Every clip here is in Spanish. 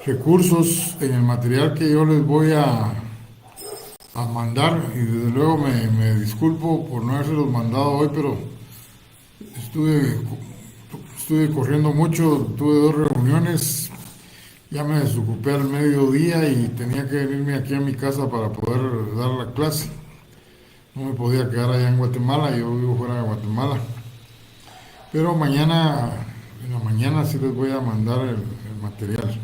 recursos en el material que yo les voy a mandar, y desde luego me disculpo por no haberlos mandado hoy, pero estuve, estuve corriendo mucho, tuve dos reuniones, ya me desocupé al mediodía y tenía que venirme aquí a mi casa para poder dar la clase. No me podía quedar allá en Guatemala, yo vivo fuera de Guatemala. Pero mañana, en la mañana sí les voy a mandar el material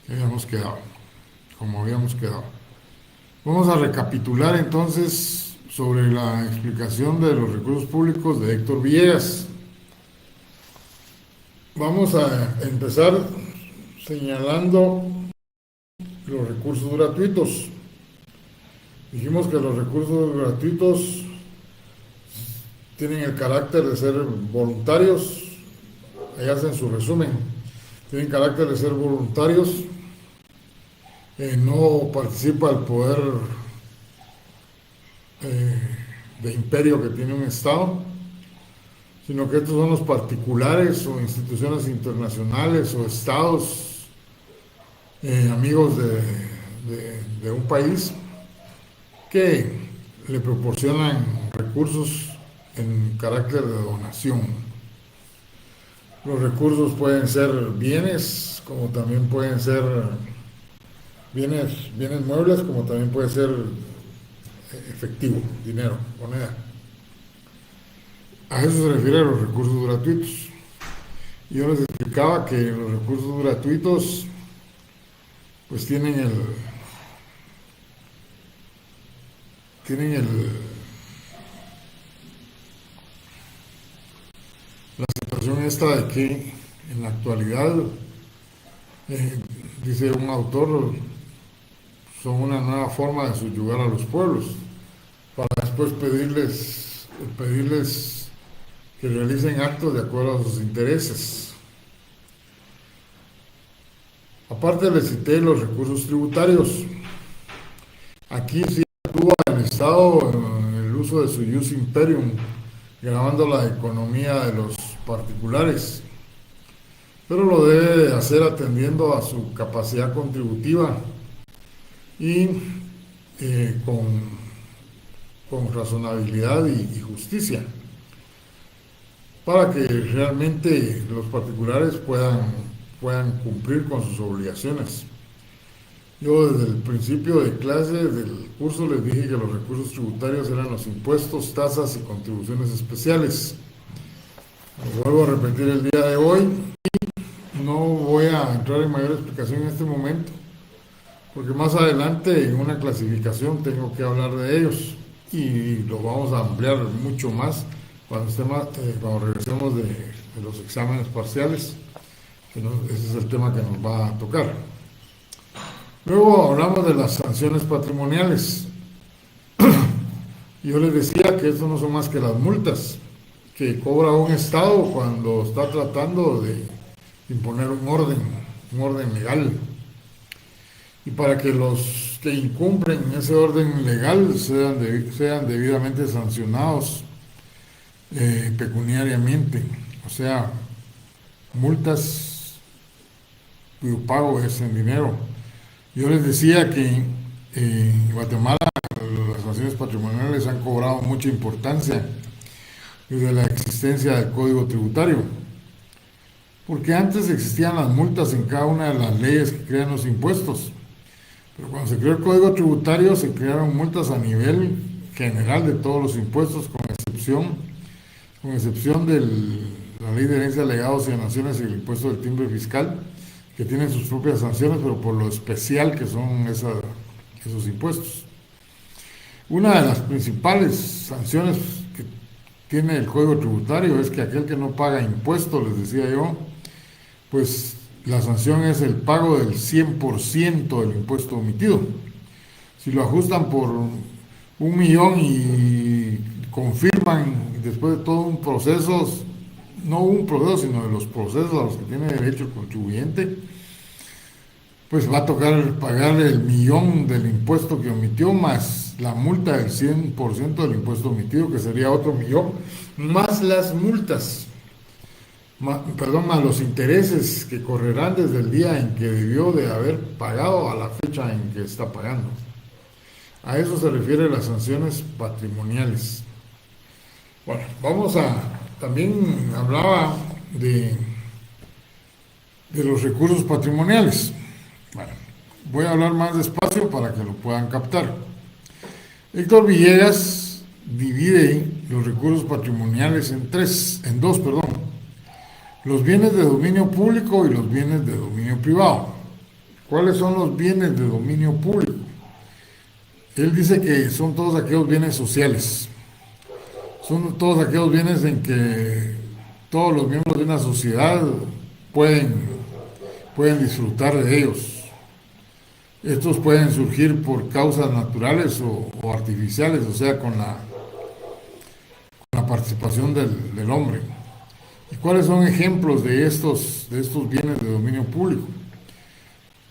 que habíamos quedado, como habíamos quedado. Vamos a recapitular entonces sobre la explicación de los recursos públicos de Héctor Villegas. Vamos a empezar señalando los recursos gratuitos. Dijimos que los recursos gratuitos tienen el carácter de ser voluntarios, ahí hacen su resumen, tienen carácter de ser voluntarios, no participa el poder de imperio que tiene un Estado, sino que estos son los particulares o instituciones internacionales o estados amigos de un país que le proporcionan recursos en carácter de donación. Los recursos pueden ser bienes, como también pueden ser bienes muebles, como también puede ser efectivo, dinero, moneda. A eso se refiere a los recursos gratuitos. Yo les explicaba que los recursos gratuitos pues tienen la situación esta de que en la actualidad, dice un autor, son una nueva forma de subyugar a los pueblos para después pedirles que realicen actos de acuerdo a sus intereses. Aparte les cité los recursos tributarios. Aquí sí actúa el Estado en el uso de su ius imperium, grabando la economía de los particulares, pero lo debe hacer atendiendo a su capacidad contributiva y con razonabilidad y justicia, para que realmente los particulares puedan cumplir con sus obligaciones. Yo desde el principio de clase del curso les dije que los recursos tributarios eran los impuestos, tasas y contribuciones especiales. Lo vuelvo a repetir el día de hoy. No voy a entrar en mayor explicación en este momento, porque más adelante en una clasificación tengo que hablar de ellos y lo vamos a ampliar mucho más cuando regresemos de los exámenes parciales, ese es el tema que nos va a tocar. Luego hablamos de las sanciones patrimoniales. Yo les decía que eso no son más que las multas que cobra un Estado cuando está tratando de imponer un orden legal. Y para que los que incumplen ese orden legal sean debidamente sancionados pecuniariamente, o sea, multas cuyo pago es en dinero. Yo les decía que en Guatemala las sanciones patrimoniales han cobrado mucha importancia desde la existencia del Código Tributario, porque antes existían las multas en cada una de las leyes que crean los impuestos, pero cuando se creó el Código Tributario se crearon multas a nivel general de todos los impuestos, con excepción de la Ley de Herencia, Legados y Donaciones y el impuesto del timbre fiscal, que tienen sus propias sanciones, pero por lo especial que son esos impuestos. Una de las principales sanciones que tiene el Código Tributario es que aquel que no paga impuestos, les decía yo, pues la sanción es el pago del 100% del impuesto omitido. Si lo ajustan por 1 millón y confirman después de todo un proceso, no un proceso, sino de los procesos a los que tiene derecho el contribuyente, pues va a tocar pagar el 1 millón del impuesto que omitió, más la multa del 100% del impuesto omitido, que sería otro 1 millón, más las multas. más los intereses que correrán desde el día en que debió de haber pagado a la fecha en que está pagando. A eso se refiere las sanciones patrimoniales. Bueno, también hablaba de los recursos patrimoniales. Bueno, voy a hablar más despacio para que lo puedan captar. Héctor Villegas divide los recursos patrimoniales en dos, los bienes de dominio público y los bienes de dominio privado. ¿Cuáles son los bienes de dominio público? Él dice que son todos aquellos bienes sociales, son todos aquellos bienes en que todos los miembros de una sociedad pueden disfrutar de ellos. Estos pueden surgir por causas naturales o artificiales, o sea, con la participación del hombre. ¿Y cuáles son ejemplos de estos bienes de dominio público?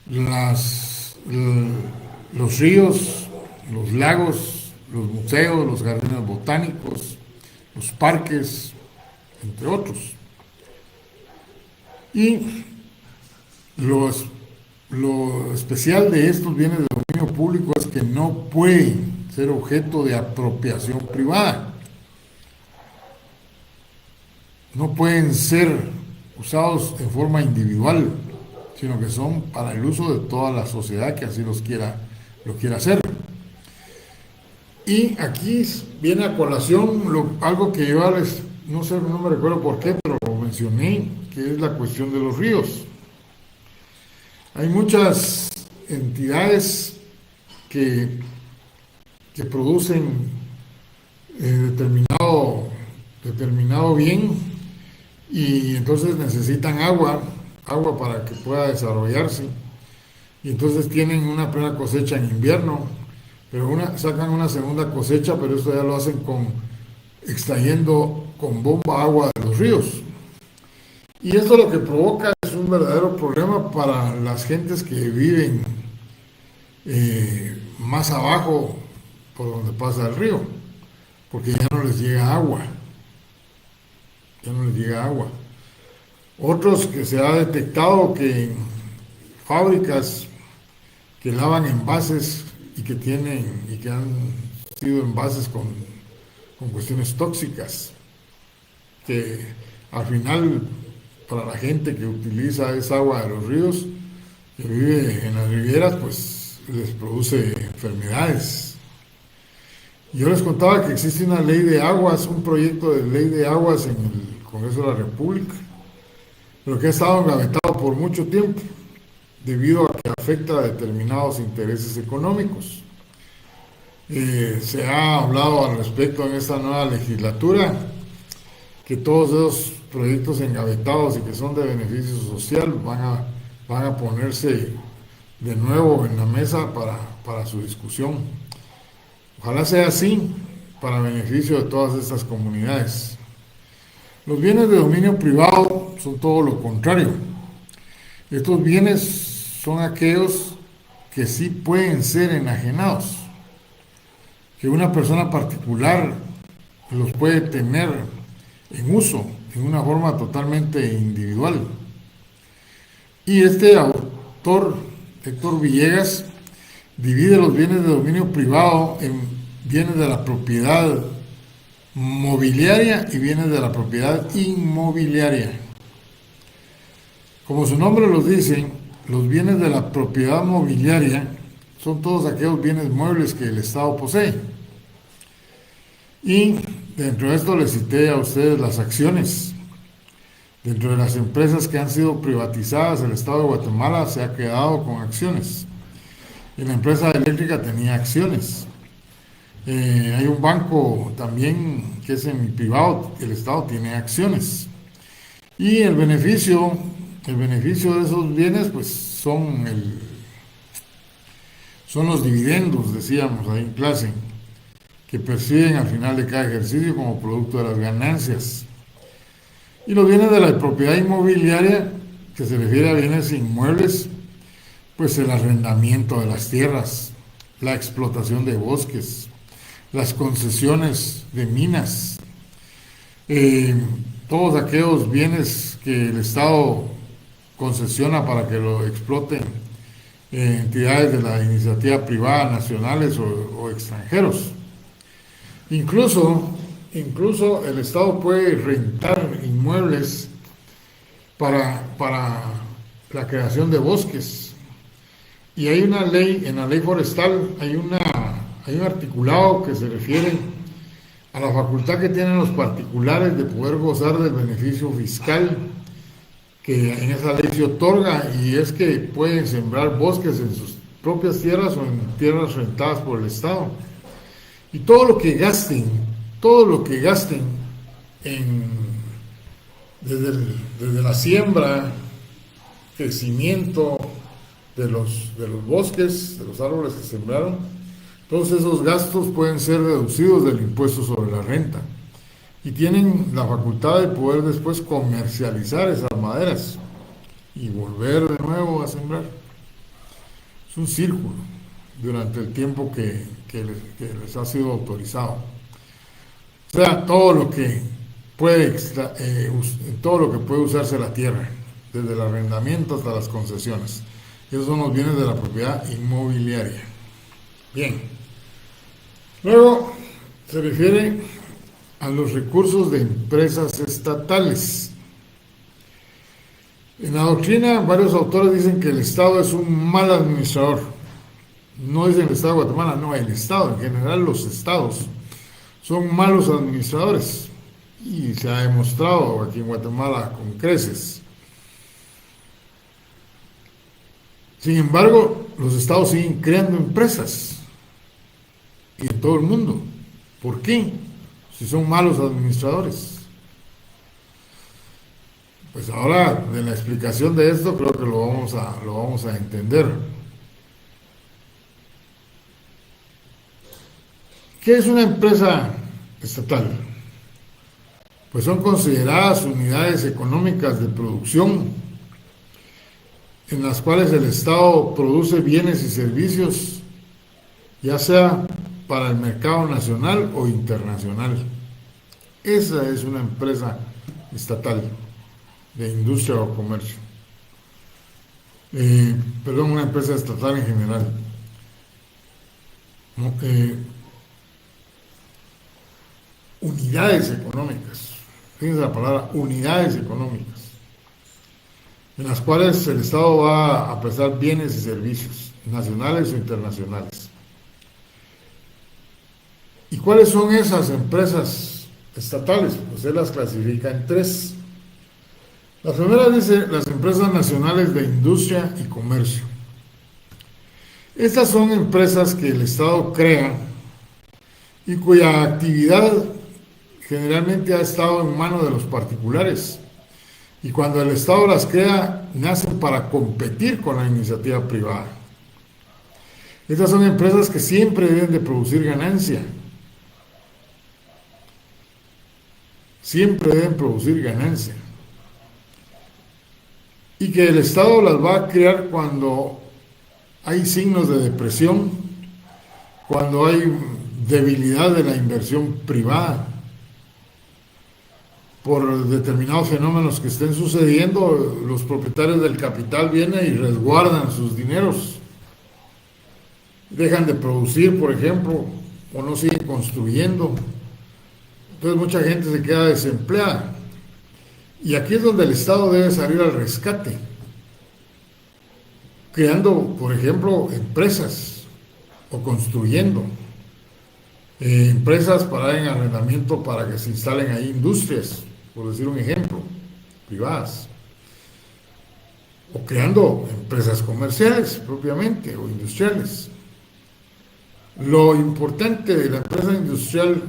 Los ríos, los lagos, los museos, los jardines botánicos, los parques, entre otros. Y lo especial de estos bienes de dominio público es que no pueden ser objeto de apropiación privada. No pueden ser usados en forma individual, sino que son para el uso de toda la sociedad que así lo quiera hacer. Y aquí viene a colación algo que yo no me recuerdo por qué, pero lo mencioné, que es la cuestión de los ríos. Hay muchas entidades que producen determinado bien y entonces necesitan agua para que pueda desarrollarse. Y entonces tienen una primera cosecha en invierno, pero sacan una segunda cosecha, pero esto ya lo hacen extrayendo con bomba agua de los ríos. Y esto lo que provoca es un verdadero problema para las gentes que viven más abajo por donde pasa el río, porque ya no les llega agua. Otros que se ha detectado que fábricas que lavan envases y que han sido envases con cuestiones tóxicas, que al final para la gente que utiliza esa agua de los ríos, que vive en las riberas, pues les produce enfermedades. Yo les contaba que existe una ley de aguas, un proyecto de ley de aguas en el Congreso de la República, pero que ha estado engavetado por mucho tiempo, debido a que afecta a determinados intereses económicos. Se ha hablado al respecto en esta nueva legislatura, que todos esos proyectos engavetados y que son de beneficio social van a ponerse de nuevo en la mesa para su discusión. Ojalá sea así, para beneficio de todas estas comunidades. Los bienes de dominio privado son todo lo contrario. Estos bienes son aquellos que sí pueden ser enajenados, que una persona particular los puede tener en uso, en una forma totalmente individual. Y este autor, Héctor Villegas, divide los bienes de dominio privado en bienes de la propiedad mobiliaria y bienes de la propiedad inmobiliaria. Como su nombre los dice, los bienes de la propiedad mobiliaria son todos aquellos bienes muebles que el Estado posee. Y dentro de esto les cité a ustedes las acciones. Dentro de las empresas que han sido privatizadas, el Estado de Guatemala se ha quedado con acciones. Y la empresa eléctrica tenía acciones. Hay un banco también que es semi-privado, el Estado tiene acciones. Y el beneficio de esos bienes, pues son los dividendos, decíamos ahí en clase, que perciben al final de cada ejercicio como producto de las ganancias. Y los bienes de la propiedad inmobiliaria, que se refiere a bienes inmuebles, pues el arrendamiento de las tierras, la explotación de bosques, las concesiones de minas, todos aquellos bienes que el Estado concesiona para que lo exploten entidades de la iniciativa privada, nacionales o extranjeros. Incluso, incluso el Estado puede rentar inmuebles para la creación de bosques. Y hay una ley, en la ley forestal, hay un articulado que se refiere a la facultad que tienen los particulares de poder gozar del beneficio fiscal que en esa ley se otorga, y es que pueden sembrar bosques en sus propias tierras o en tierras rentadas por el Estado. Y todo lo que gasten desde la siembra, crecimiento de los bosques, de los árboles que sembraron, todos esos gastos pueden ser deducidos del impuesto sobre la renta. Y tienen la facultad de poder después comercializar esas maderas y volver de nuevo a sembrar. Es un círculo durante el tiempo que les ha sido autorizado. O sea, todo lo que puede usarse la tierra, desde el arrendamiento hasta las concesiones. Esos son los bienes de la propiedad inmobiliaria. Bien. Luego se refiere a los recursos de empresas estatales. En la doctrina, varios autores dicen que el Estado es un mal administrador. No es el Estado de Guatemala, no, el Estado, en general los estados son malos administradores. Y se ha demostrado aquí en Guatemala con creces. Sin embargo, los estados siguen creando empresas. Y en todo el mundo. ¿Por qué? Si son malos administradores. Pues ahora, de la explicación de esto, creo que lo vamos a entender. ¿Qué es una empresa estatal? Pues son consideradas unidades económicas de producción en las cuales el Estado produce bienes y servicios, ya sea para el mercado nacional o internacional. Esa es una empresa estatal de industria o comercio. Una empresa estatal en general. Unidades económicas. Fíjense la palabra, unidades económicas, en las cuales el Estado va a prestar bienes y servicios, nacionales o internacionales. ¿Y cuáles son esas empresas estatales? Pues él las clasifica en tres. La primera dice las empresas nacionales de industria y comercio. Estas son empresas que el Estado crea y cuya actividad generalmente ha estado en manos de los particulares. Y cuando el Estado las crea, nacen para competir con la iniciativa privada. Estas son empresas que siempre deben de producir ganancia. Siempre deben producir ganancia. Y que el Estado las va a crear cuando hay signos de depresión, cuando hay debilidad de la inversión privada, por determinados fenómenos que estén sucediendo. Los propietarios del capital vienen y resguardan sus dineros, dejan de producir, por ejemplo, o no siguen construyendo. Entonces mucha gente se queda desempleada, y aquí es donde el Estado debe salir al rescate, creando, por ejemplo, empresas o construyendo empresas para dar en arrendamiento para que se instalen ahí industrias, por decir un ejemplo, privadas, o creando empresas comerciales propiamente o industriales. Lo importante de la empresa industrial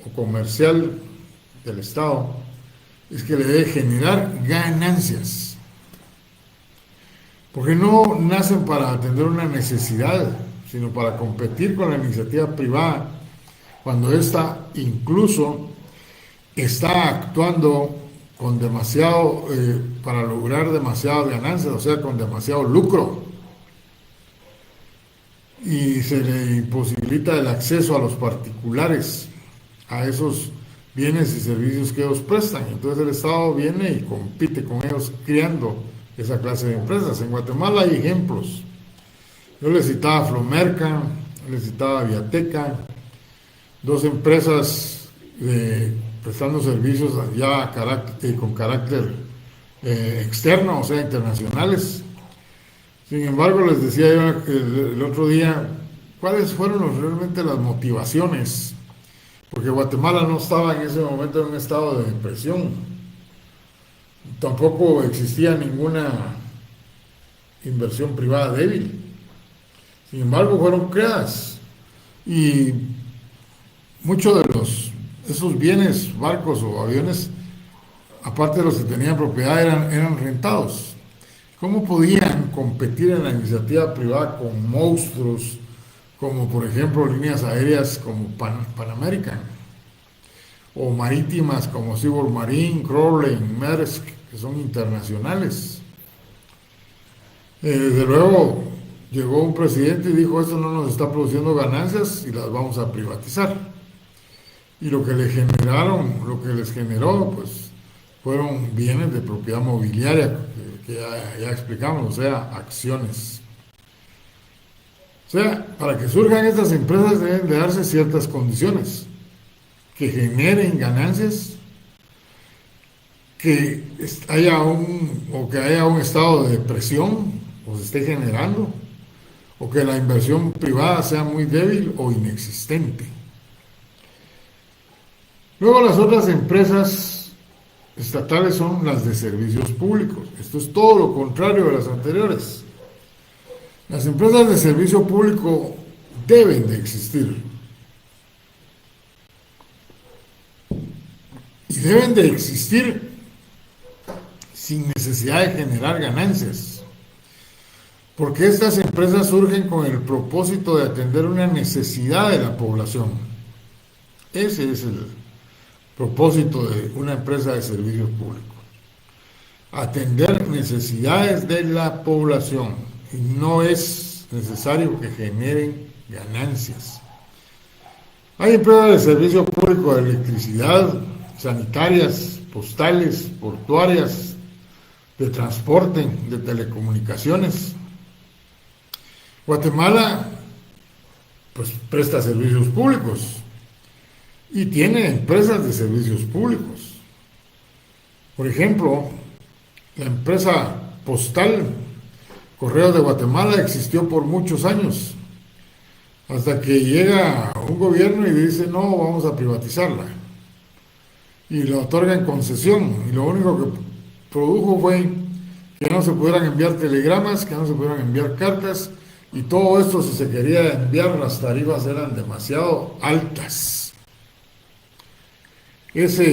o comercial del Estado es que le debe generar ganancias, porque no nacen para atender una necesidad, sino para competir con la iniciativa privada, cuando ésta incluso está actuando con demasiado, para lograr demasiadas ganancias, o sea, con demasiado lucro, y se le imposibilita el acceso a los particulares a esos bienes y servicios que ellos prestan. Entonces el Estado viene y compite con ellos creando esa clase de empresas. En Guatemala hay ejemplos. Yo les citaba Flomerca, les citaba Viateca, dos empresas prestando servicios ya con carácter externo, o sea, internacionales. Sin embargo, les decía yo el otro día, ¿cuáles fueron realmente las motivaciones? Porque Guatemala no estaba en ese momento en un estado de depresión. Tampoco existía ninguna inversión privada débil. Sin embargo, fueron creadas. Y muchos de esos bienes, barcos o aviones, aparte de los que tenían propiedad, eran rentados. ¿Cómo podían competir en la iniciativa privada con monstruos como, por ejemplo, líneas aéreas como Pan American o marítimas como Seaboard Marine, Crowley, Maersk, que son internacionales? Desde luego llegó un presidente y dijo: esto no nos está produciendo ganancias y las vamos a privatizar. Y lo que les generó, pues, fueron bienes de propiedad mobiliaria, que ya explicamos, o sea, acciones. O sea, para que surjan estas empresas deben de darse ciertas condiciones que generen ganancias, que haya un estado de depresión o se esté generando, o que la inversión privada sea muy débil o inexistente. Luego las otras empresas estatales son las de servicios públicos. Esto es todo lo contrario de las anteriores. Las empresas de servicio público deben de existir. Y deben de existir sin necesidad de generar ganancias. Porque estas empresas surgen con el propósito de atender una necesidad de la población. Ese es el propósito de una empresa de servicios públicos: atender necesidades de la población, y no es necesario que generen ganancias. Hay empresas de servicio público de electricidad, sanitarias, postales, portuarias, de transporte, de telecomunicaciones. Guatemala, pues, presta servicios públicos y tiene empresas de servicios públicos. Por ejemplo, la empresa postal Correos de Guatemala existió por muchos años, hasta que llega un gobierno y dice: no, vamos a privatizarla, y le otorgan concesión, y lo único que produjo fue que no se pudieran enviar telegramas, que no se pudieran enviar cartas, y todo esto, si se quería enviar, las tarifas eran demasiado altas. Esa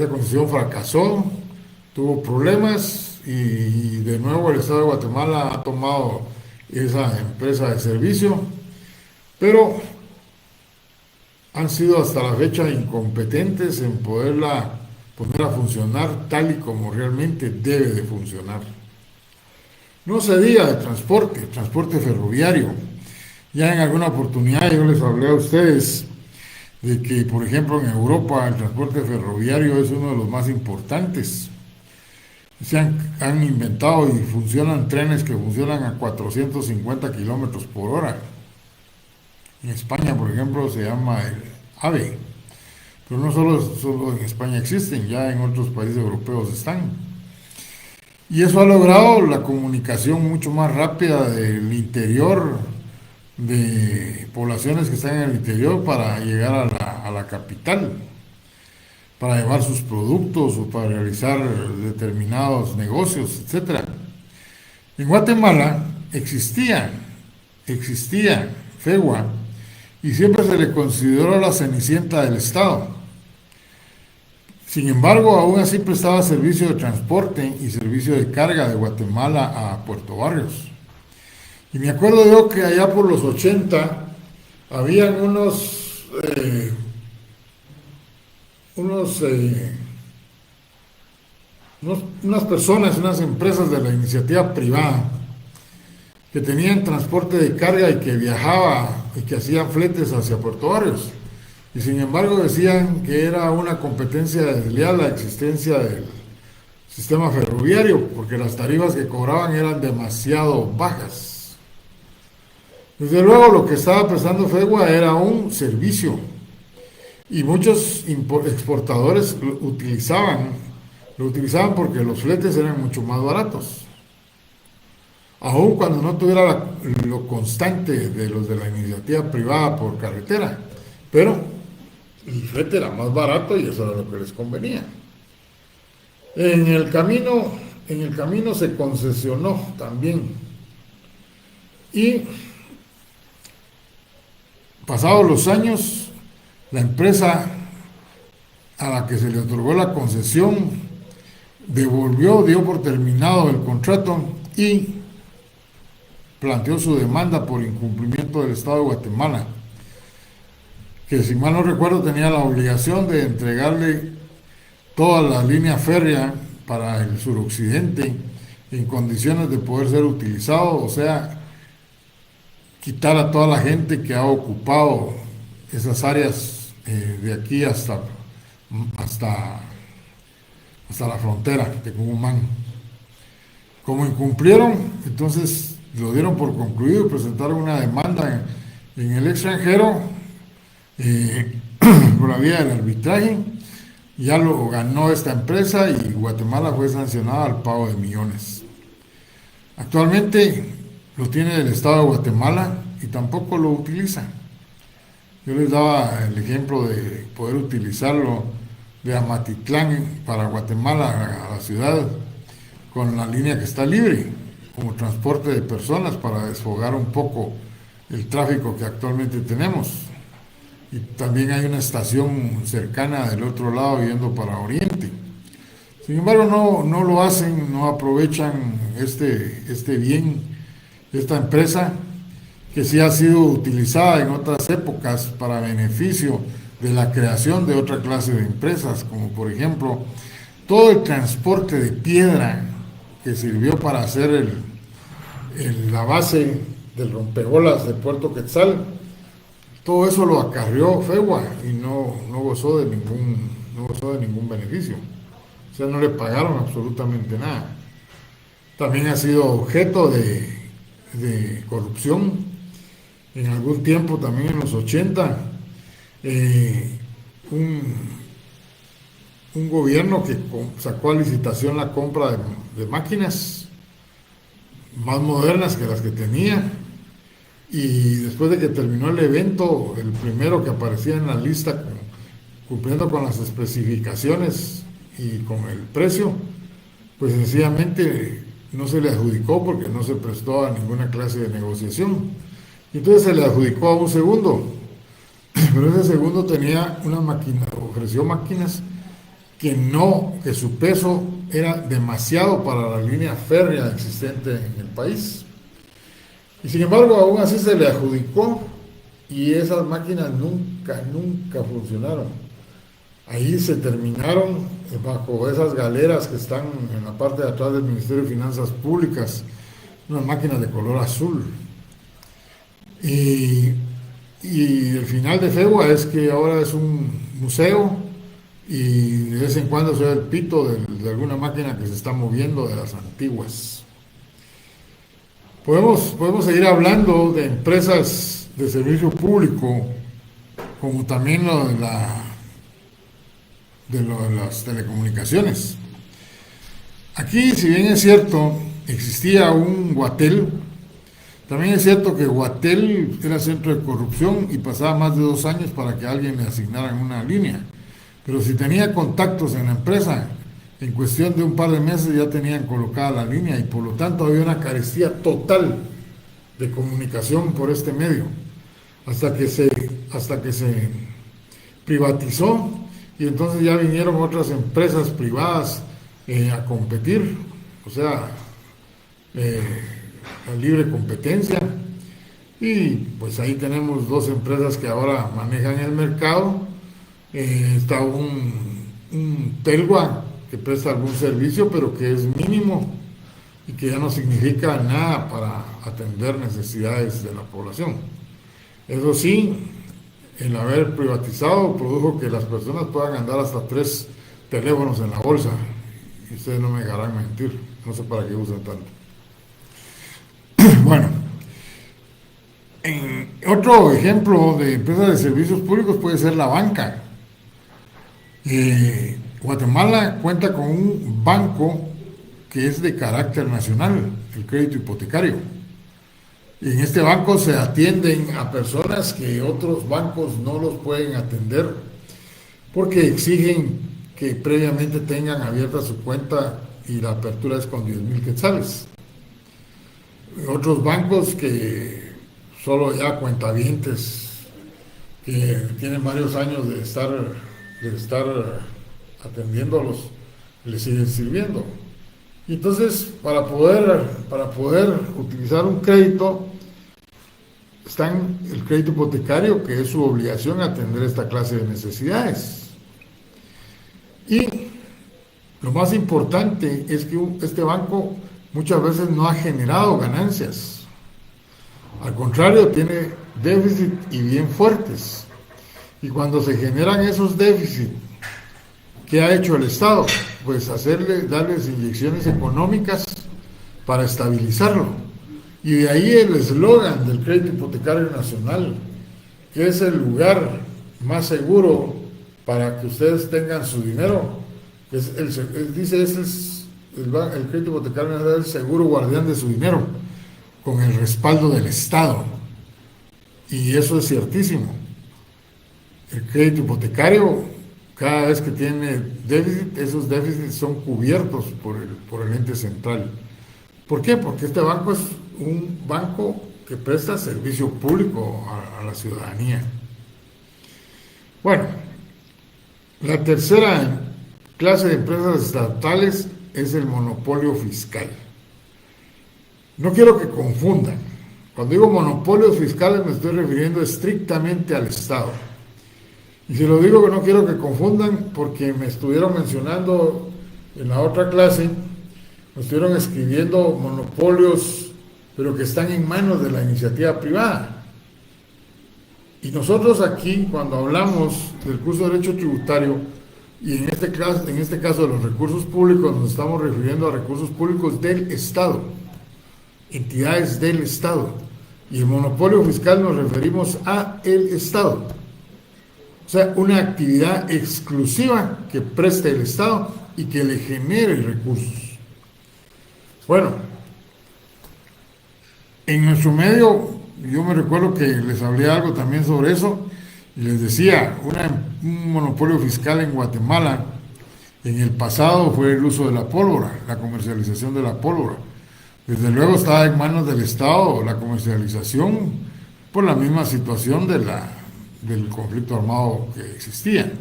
concesión fracasó, tuvo problemas, y de nuevo el Estado de Guatemala ha tomado esa empresa de servicio, pero han sido hasta la fecha incompetentes en poderla poner a funcionar tal y como realmente debe de funcionar. No se diga de transporte ferroviario. Ya en alguna oportunidad yo les hablé a ustedes de que, por ejemplo, en Europa el transporte ferroviario es uno de los más importantes. Han inventado y funcionan trenes que funcionan a 450 kilómetros por hora. En España, por ejemplo, se llama el AVE. Pero no solo en España existen, ya en otros países europeos están. Y eso ha logrado la comunicación mucho más rápida del interior, de poblaciones que están en el interior, para llegar a la capital, para llevar sus productos o para realizar determinados negocios, etc. En Guatemala existía FEGUA, y siempre se le consideró la cenicienta del Estado. Sin embargo, aún así prestaba servicio de transporte y servicio de carga de Guatemala a Puerto Barrios. Y me acuerdo yo que allá por los 80 habían unas personas, unas empresas de la iniciativa privada que tenían transporte de carga y que viajaba y que hacían fletes hacia Puerto Barrios. y sin embargo decían que era una competencia desleal la existencia del sistema ferroviario, porque las tarifas que cobraban eran demasiado bajas. Desde luego lo que estaba prestando FEGUA era un servicio, y muchos exportadores lo utilizaban porque los fletes eran mucho más baratos, aun cuando no tuviera lo constante de los de la iniciativa privada por carretera, pero el flete era más barato y eso era lo que les convenía. En el camino se concesionó también, y pasados los años, la empresa a la que se le otorgó la concesión dio por terminado el contrato y planteó su demanda por incumplimiento del Estado de Guatemala, que si mal no recuerdo tenía la obligación de entregarle toda la línea férrea para el suroccidente en condiciones de poder ser utilizado, o sea, quitar a toda la gente que ha ocupado esas áreas de aquí hasta la frontera de Cumumán. Como incumplieron, entonces lo dieron por concluido y presentaron una demanda en el extranjero por la vía del arbitraje. Ya lo ganó esta empresa y Guatemala fue sancionada al pago de millones. Actualmente lo tiene el Estado de Guatemala y tampoco lo utiliza. Yo les daba el ejemplo de poder utilizarlo de Amatitlán para Guatemala, a la ciudad, con la línea que está libre, como transporte de personas para desfogar un poco el tráfico que actualmente tenemos. Y también hay una estación cercana del otro lado yendo para Oriente. Sin embargo, no lo hacen, no aprovechan este bien, esta empresa que sí ha sido utilizada en otras épocas para beneficio de la creación de otra clase de empresas, como por ejemplo todo el transporte de piedra que sirvió para hacer la base del rompeolas de Puerto Quetzal. Todo eso lo acarrió FEGUA y no gozó de ningún beneficio. O sea, no le pagaron absolutamente nada. También ha sido objeto de corrupción. En algún tiempo, también en los 80, un gobierno que sacó a licitación la compra de máquinas más modernas que las que tenía, y después de que terminó el evento, el primero que aparecía en la lista cumpliendo con las especificaciones y con el precio, pues sencillamente no se le adjudicó porque no se prestó a ninguna clase de negociación. Entonces se le adjudicó a un segundo, pero ese segundo tenía una máquina, ofreció máquinas que su peso era demasiado para la línea férrea existente en el país. Y sin embargo, aún así se le adjudicó y esas máquinas nunca funcionaron. Ahí se terminaron bajo esas galeras que están en la parte de atrás del Ministerio de Finanzas Públicas, unas máquinas de color azul. Y el final de FEGUA es que ahora es un museo y de vez en cuando se ve el pito de alguna máquina que se está moviendo de las antiguas. Podemos seguir hablando de empresas de servicio público, como también lo de las telecomunicaciones. Aquí, si bien es cierto, existía un Guatel, también es cierto que Guatel era centro de corrupción y pasaba más de 2 años para que a alguien le asignaran una línea. Pero si tenía contactos en la empresa, en cuestión de un par de meses ya tenían colocada la línea y por lo tanto había una carestía total de comunicación por este medio, hasta que se privatizó y entonces ya vinieron otras empresas privadas a competir, o sea, la libre competencia, y pues ahí tenemos 2 empresas que ahora manejan el mercado. Está un Telgua que presta algún servicio, pero que es mínimo y que ya no significa nada para atender necesidades de la población. Eso sí, el haber privatizado produjo que las personas puedan andar hasta 3 teléfonos en la bolsa. Y ustedes no me dejarán mentir, no sé para qué usan tanto. Bueno, otro ejemplo de empresa de servicios públicos puede ser la banca. Guatemala cuenta con un banco que es de carácter nacional, el crédito hipotecario. Y en este banco se atienden a personas que otros bancos no los pueden atender porque exigen que previamente tengan abierta su cuenta y la apertura es con 10,000 quetzales. Otros bancos que solo ya cuentavientes que tienen varios años de estar atendiéndolos, les siguen sirviendo. Y entonces, para poder utilizar un crédito, está el crédito hipotecario, que es su obligación atender esta clase de necesidades. Y lo más importante es que este banco muchas veces no ha generado ganancias. Al contrario, tiene déficit y bien fuertes. Y cuando se generan esos déficits, ¿qué ha hecho el Estado? Pues darles inyecciones económicas para estabilizarlo. Y de ahí el eslogan del Crédito Hipotecario Nacional, que es el lugar más seguro para que ustedes tengan su dinero. Dice, el Crédito Hipotecario Nacional es el seguro guardián de su dinero, con el respaldo del Estado. Y eso es ciertísimo. El crédito hipotecario, cada vez que tiene déficit, esos déficits son cubiertos por el ente central. ¿Por qué? Porque este banco es un banco que presta servicio público a la ciudadanía. Bueno, la tercera clase de empresas estatales es el monopolio fiscal. No quiero que confundan. Cuando digo monopolios fiscales me estoy refiriendo estrictamente al Estado. Y si lo digo que no quiero que confundan porque me estuvieron mencionando en la otra clase, me estuvieron escribiendo monopolios, pero que están en manos de la iniciativa privada. Y nosotros aquí, cuando hablamos del curso de Derecho Tributario, y en este caso de los recursos públicos, nos estamos refiriendo a recursos públicos del Estado, entidades del Estado. Y el monopolio fiscal nos referimos a el Estado. O sea, una actividad exclusiva que preste el Estado y que le genere recursos. Bueno, en nuestro medio, yo me recuerdo que les hablé algo también sobre eso, y les decía, un monopolio fiscal en Guatemala, en el pasado fue el uso de la pólvora, la comercialización de la pólvora. Desde luego estaba en manos del Estado la comercialización por la misma situación del conflicto armado que existía.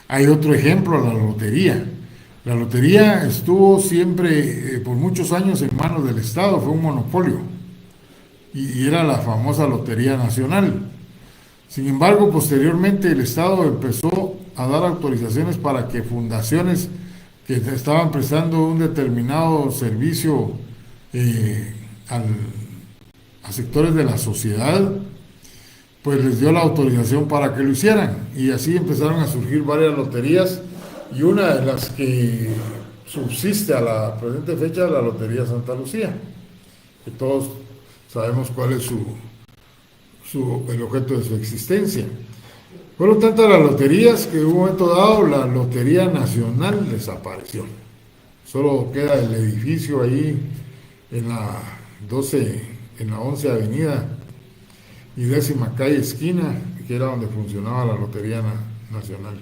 Hay otro ejemplo, la lotería. La lotería estuvo siempre, por muchos años, en manos del Estado, fue un monopolio. Y era la famosa Lotería Nacional. Sin embargo, posteriormente el Estado empezó a dar autorizaciones para que fundaciones que estaban prestando un determinado servicio a sectores de la sociedad, pues les dio la autorización para que lo hicieran. Y así empezaron a surgir varias loterías, y una de las que subsiste a la presente fecha es la Lotería Santa Lucía, que todos sabemos cuál es el objeto de su existencia. Fueron tantas las loterías que en un momento dado la Lotería Nacional desapareció. Solo queda el edificio ahí en la 11 Avenida y 10ª calle esquina, que era donde funcionaba la Lotería Nacional.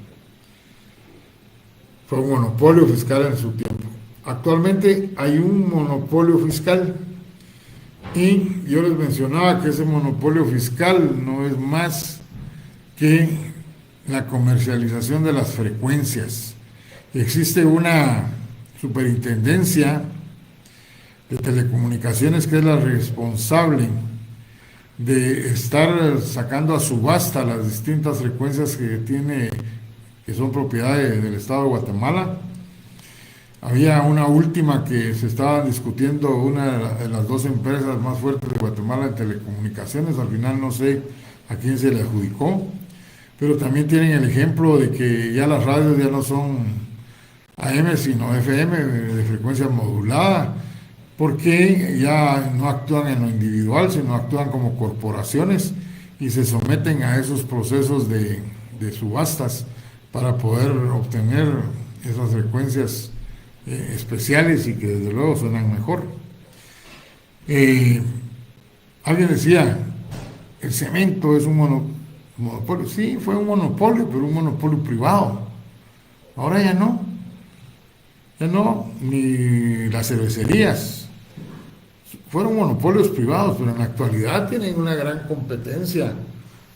Fue un monopolio fiscal en su tiempo. Actualmente hay un monopolio fiscal, y yo les mencionaba que ese monopolio fiscal no es más que la comercialización de las frecuencias. Existe una superintendencia de telecomunicaciones que es la responsable de estar sacando a subasta las distintas frecuencias que son propiedad del Estado de Guatemala. Había una última que se estaba discutiendo, una de las dos empresas más fuertes de Guatemala en telecomunicaciones. Al final no sé a quién se le adjudicó, pero también tienen el ejemplo de que ya las radios ya no son AM, sino FM, de frecuencia modulada, porque ya no actúan en lo individual, sino actúan como corporaciones y se someten a esos procesos de subastas para poder obtener esas frecuencias especiales y que desde luego suenan mejor. Eh, Alguien decía, el cemento es un monopolio. Sí, fue un monopolio, pero un monopolio privado. Ahora ya no, ni las cervecerías. Fueron monopolios privados, pero en la actualidad tienen una gran competencia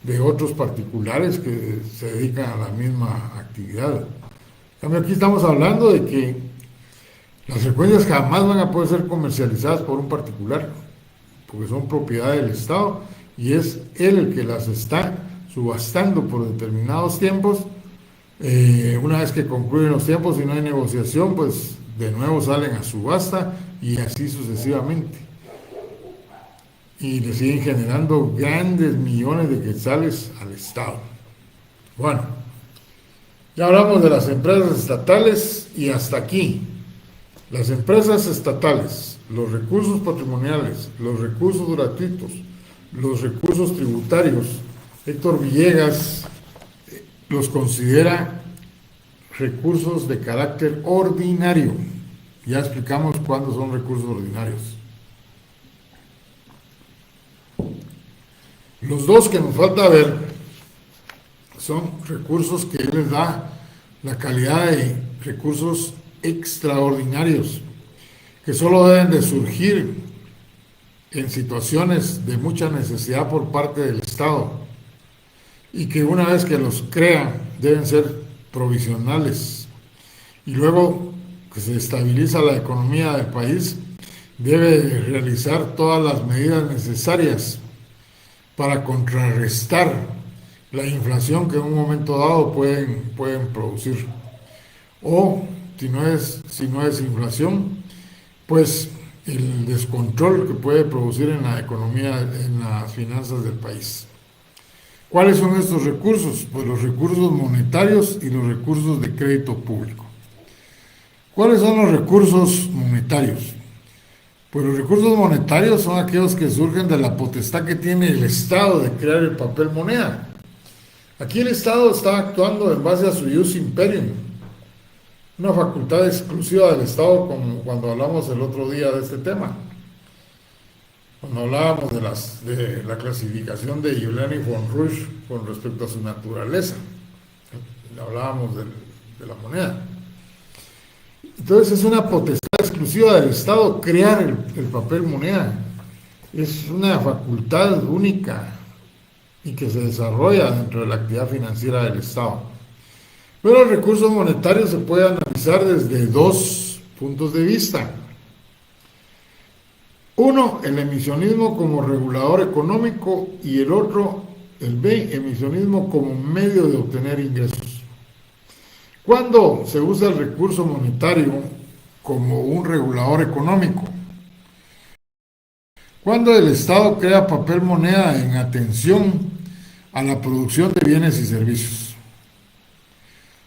de otros particulares que se dedican a la misma actividad. En cambio, aquí estamos hablando de que las frecuencias jamás van a poder ser comercializadas por un particular, porque son propiedad del Estado y es él el que las está subastando por determinados tiempos. Una vez que concluyen los tiempos y no hay negociación, pues de nuevo salen a subasta y así sucesivamente. Y le siguen generando grandes millones de quetzales al Estado. Bueno, ya hablamos de las empresas estatales y hasta aquí. Las empresas estatales, los recursos patrimoniales, los recursos gratuitos, los recursos tributarios, Héctor Villegas los considera recursos de carácter ordinario. Ya explicamos cuándo son recursos ordinarios. Los dos que nos falta ver son recursos que él les da la calidad de recursos extraordinarios, que solo deben de surgir en situaciones de mucha necesidad por parte del Estado y que una vez que los crea deben ser provisionales y luego que se estabiliza la economía del país debe realizar todas las medidas necesarias para contrarrestar la inflación que en un momento dado pueden producir. O si no es inflación, pues el descontrol que puede producir en la economía, en las finanzas del país. ¿Cuáles son estos recursos? Pues los recursos monetarios y los recursos de crédito público. ¿Cuáles son los recursos monetarios? Pues los recursos monetarios son aquellos que surgen de la potestad que tiene el Estado de crear el papel moneda. Aquí el Estado está actuando en base a su ius imperium, una facultad exclusiva del Estado, como cuando hablamos el otro día de este tema. Cuando hablábamos de la clasificación de Giuliani von Rush con respecto a su naturaleza, hablábamos de la moneda. Entonces es una potestad exclusiva del Estado crear el papel moneda. Es una facultad única y que se desarrolla dentro de la actividad financiera del Estado. Pero los recursos monetarios se pueden analizar desde dos puntos de vista. Uno, el emisionismo como regulador económico y el otro, el B, emisionismo como medio de obtener ingresos. ¿Cuándo se usa el recurso monetario como un regulador económico? Cuando el Estado crea papel moneda en atención a la producción de bienes y servicios.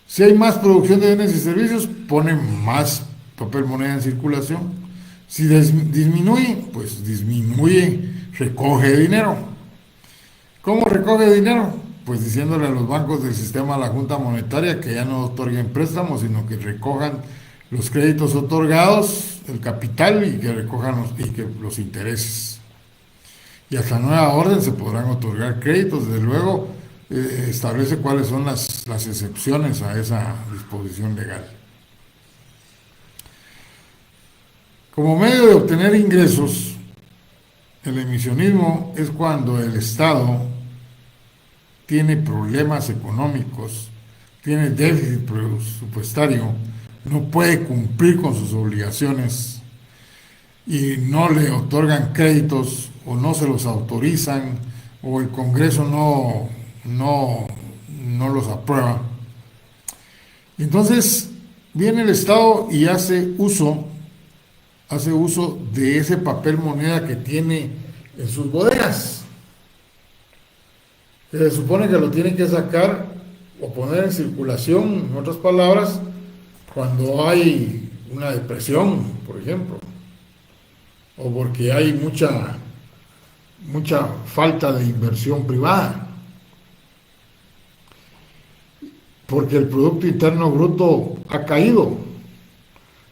Si hay más producción de bienes y servicios, pone más papel moneda en circulación. Si disminuye, pues disminuye, recoge dinero. ¿Cómo recoge dinero? Pues diciéndole a los bancos del sistema de la Junta Monetaria que ya no otorguen préstamos, sino que recojan los créditos otorgados, el capital, y que recojan los intereses. Y hasta nueva orden se podrán otorgar créditos. Desde luego, establece cuáles son las excepciones a esa disposición legal. Como medio de obtener ingresos, el emisionismo es cuando el Estado tiene problemas económicos, tiene déficit presupuestario, no puede cumplir con sus obligaciones y no le otorgan créditos o no se los autorizan o el Congreso no los aprueba. Entonces viene el Estado y hace uso de ese papel moneda que tiene en sus bodegas. que se supone que lo tienen que sacar o poner en circulación, en otras palabras, cuando hay una depresión, por ejemplo, o porque hay mucha falta de inversión privada, porque el Producto Interno Bruto ha caído,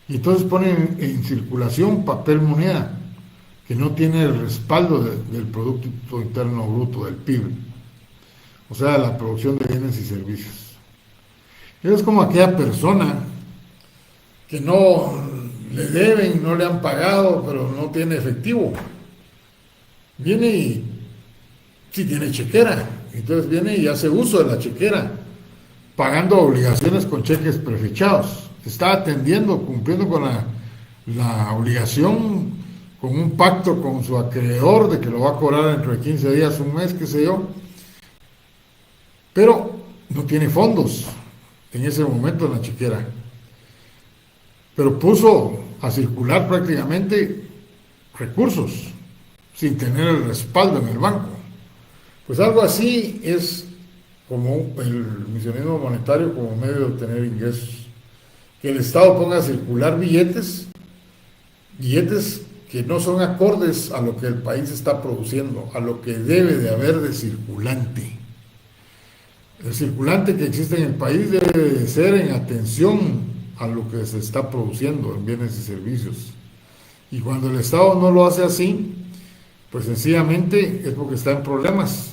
y entonces ponen en circulación papel moneda que no tiene el respaldo del Producto Interno Bruto, del PIB, o sea, la producción de bienes y servicios. Es como aquella persona que no le deben, no le han pagado, pero no tiene efectivo. Viene y sí tiene chequera, entonces viene y hace uso de la chequera, pagando obligaciones con cheques prefechados. Está atendiendo, cumpliendo con la obligación, con un pacto con su acreedor de que lo va a cobrar dentro de 15 días, un mes, qué sé yo, pero no tiene fondos en ese momento en la chequera. Pero puso a circular prácticamente recursos sin tener el respaldo en el banco. Pues algo así es como el misionismo monetario como medio de obtener ingresos. Que el Estado ponga a circular billetes que no son acordes a lo que el país está produciendo, a lo que debe de haber de circulante. El circulante que existe en el país debe de ser en atención a lo que se está produciendo en bienes y servicios. Y cuando el Estado no lo hace así, pues sencillamente es porque está en problemas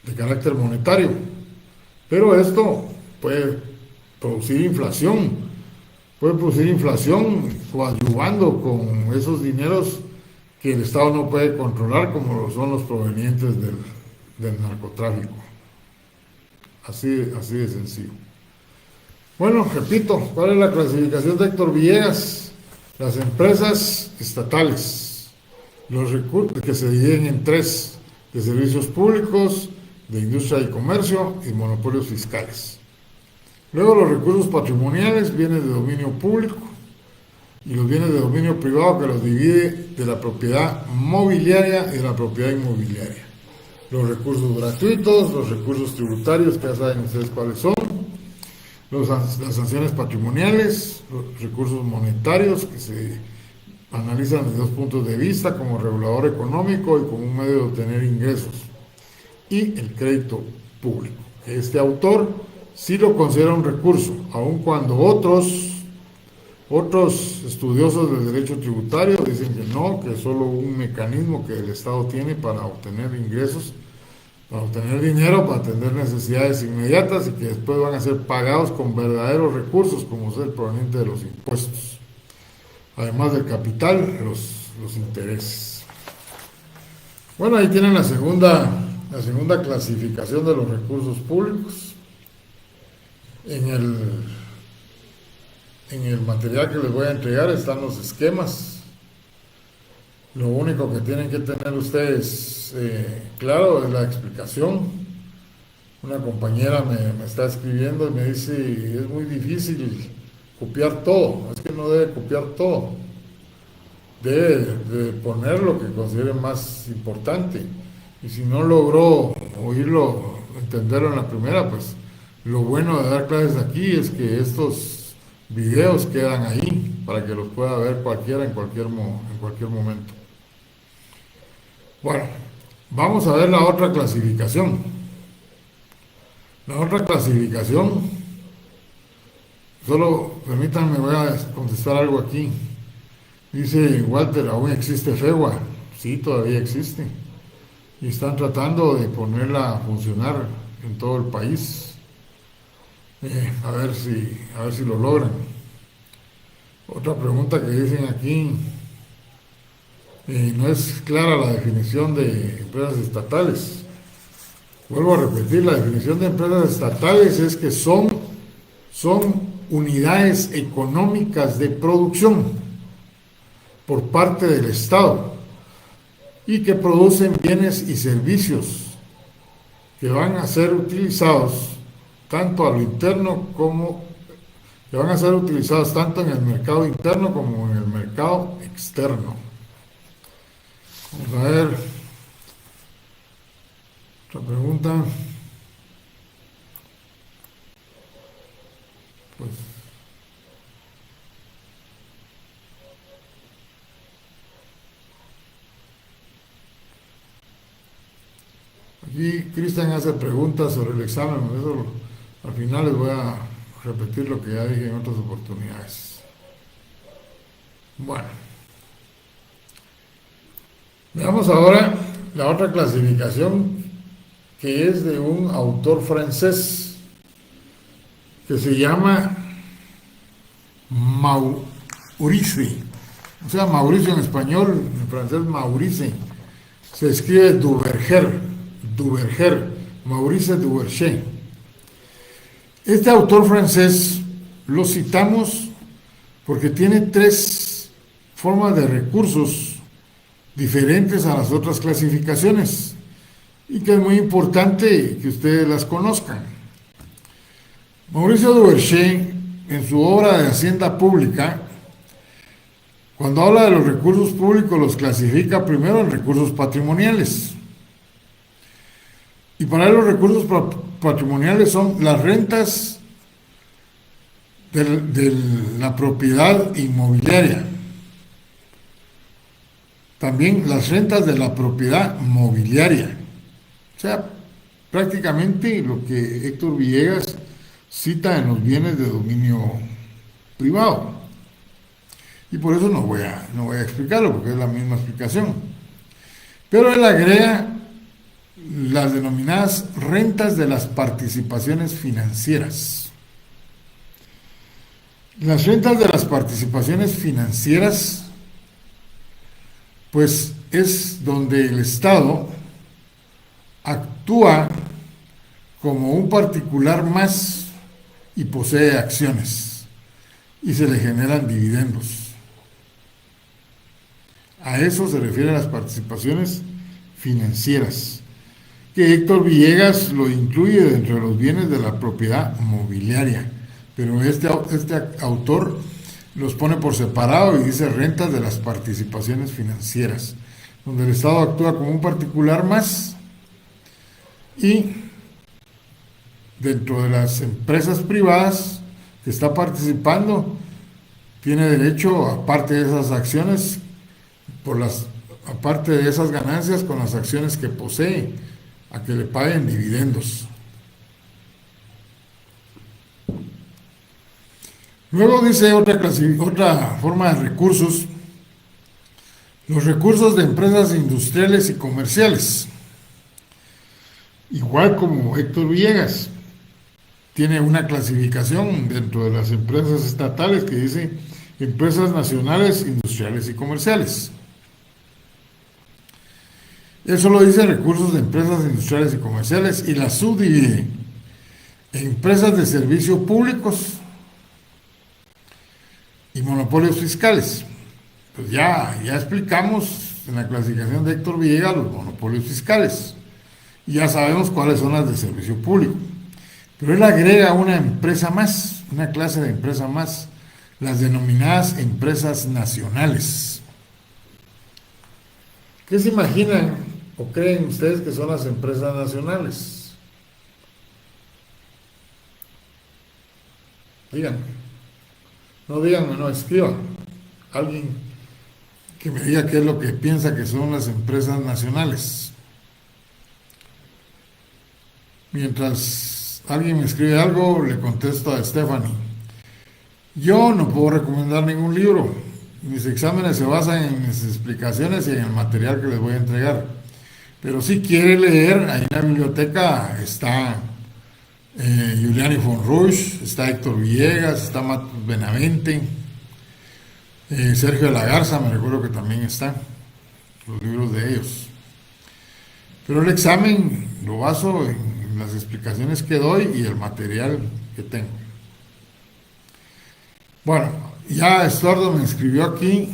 de carácter monetario. Pero esto puede producir inflación coadyuvando con esos dineros que el Estado no puede controlar, como son los provenientes del narcotráfico. Así de sencillo. Bueno, repito, ¿cuál es la clasificación de Héctor Villegas? Las empresas estatales, los recursos que se dividen en tres: de servicios públicos, de industria y comercio y monopolios fiscales. Luego los recursos patrimoniales, bienes de dominio público, y los bienes de dominio privado, que los divide de la propiedad mobiliaria y de la propiedad inmobiliaria. Los recursos gratuitos, los recursos tributarios, que ya saben ustedes cuáles son, las sanciones patrimoniales, los recursos monetarios, que se analizan desde dos puntos de vista, como regulador económico y como un medio de obtener ingresos, y el crédito público. Este autor sí lo considera un recurso, aun cuando otros estudiosos del derecho tributario dicen que no, que es solo un mecanismo que el Estado tiene para obtener ingresos, para obtener dinero, para atender necesidades inmediatas, y que después van a ser pagados con verdaderos recursos, como es el proveniente de los impuestos, además del capital, los intereses. Bueno, ahí tienen la segunda clasificación de los recursos públicos. En el material que les voy a entregar están los esquemas. Lo único que tienen que tener ustedes claro es la explicación. Una compañera me está escribiendo y me dice: es muy difícil copiar todo. Es que no debe copiar todo, debe de poner lo que considere más importante. Y si no logró oírlo, entenderlo en la primera, pues lo bueno de dar clases aquí es que estos videos quedan ahí para que los pueda ver cualquiera en cualquier momento. Bueno, vamos a ver la otra clasificación. La otra clasificación, solo permítanme, voy a contestar algo aquí. Dice Walter: ¿aún existe FEGUA? Sí, todavía existe. Y están tratando de ponerla a funcionar en todo el país. A ver si lo logran. Otra pregunta que dicen aquí: no es clara la definición de empresas estatales. Vuelvo a repetir, la definición de empresas estatales es que son unidades económicas de producción por parte del Estado y que producen bienes y servicios que van a ser utilizados tanto a lo interno que van a ser utilizados tanto en el mercado interno como en el mercado externo. Vamos a ver. Otra pregunta. Pues aquí Cristian hace preguntas sobre el examen, eso al final les voy a repetir lo que ya dije en otras oportunidades. Bueno, veamos ahora la otra clasificación, que es de un autor francés que se llama Maurice, o sea, Mauricio en español, en francés Maurice, se escribe Duverger, Maurice Duverger. Este autor francés lo citamos porque tiene tres formas de recursos diferentes a las otras clasificaciones y que es muy importante que ustedes las conozcan. Mauricio Duverger, en su obra de Hacienda Pública, cuando habla de los recursos públicos, los clasifica primero en recursos patrimoniales. Y para él los recursos patrimoniales son las rentas de la propiedad inmobiliaria. También las rentas de la propiedad mobiliaria. O sea, prácticamente lo que Héctor Villegas cita en los bienes de dominio privado. Y por eso no voy a explicarlo, porque es la misma explicación. Pero él agrega las denominadas rentas de las participaciones financieras. Las rentas de las participaciones financieras, pues es donde el Estado actúa como un particular más y posee acciones y se le generan dividendos. A eso se refieren las participaciones financieras, que Héctor Villegas lo incluye dentro de los bienes de la propiedad mobiliaria, pero este autor los pone por separado y dice rentas de las participaciones financieras, donde el Estado actúa como un particular más y dentro de las empresas privadas que está participando tiene derecho, aparte de esas acciones, aparte de esas ganancias con las acciones que posee, a que le paguen dividendos. Luego dice otra forma de recursos, los recursos de empresas industriales y comerciales. Igual como Héctor Villegas, tiene una clasificación dentro de las empresas estatales que dice empresas nacionales, industriales y comerciales. Eso lo dice recursos de empresas industriales y comerciales y las subdivide en empresas de servicios públicos y monopolios fiscales. Pues ya explicamos en la clasificación de Héctor Villegas los monopolios fiscales y ya sabemos cuáles son las de servicio público. Pero él agrega una empresa más, una clase de empresa más, las denominadas empresas nacionales. ¿Qué se imaginan o creen ustedes que son las empresas nacionales? Díganme. No díganme, no, escriban. Alguien que me diga qué es lo que piensa que son las empresas nacionales. Mientras alguien me escribe algo, le contesto a Stephanie. Yo no puedo recomendar ningún libro. Mis exámenes se basan en mis explicaciones y en el material que les voy a entregar. Pero si quiere leer, ahí en la biblioteca está Giuliani von Rush, está Héctor Villegas, está Matos Benavente, Sergio de la Garza, me recuerdo que también están los libros de ellos. Pero el examen lo baso en las explicaciones que doy y el material que tengo. Bueno, ya Estuardo me escribió aquí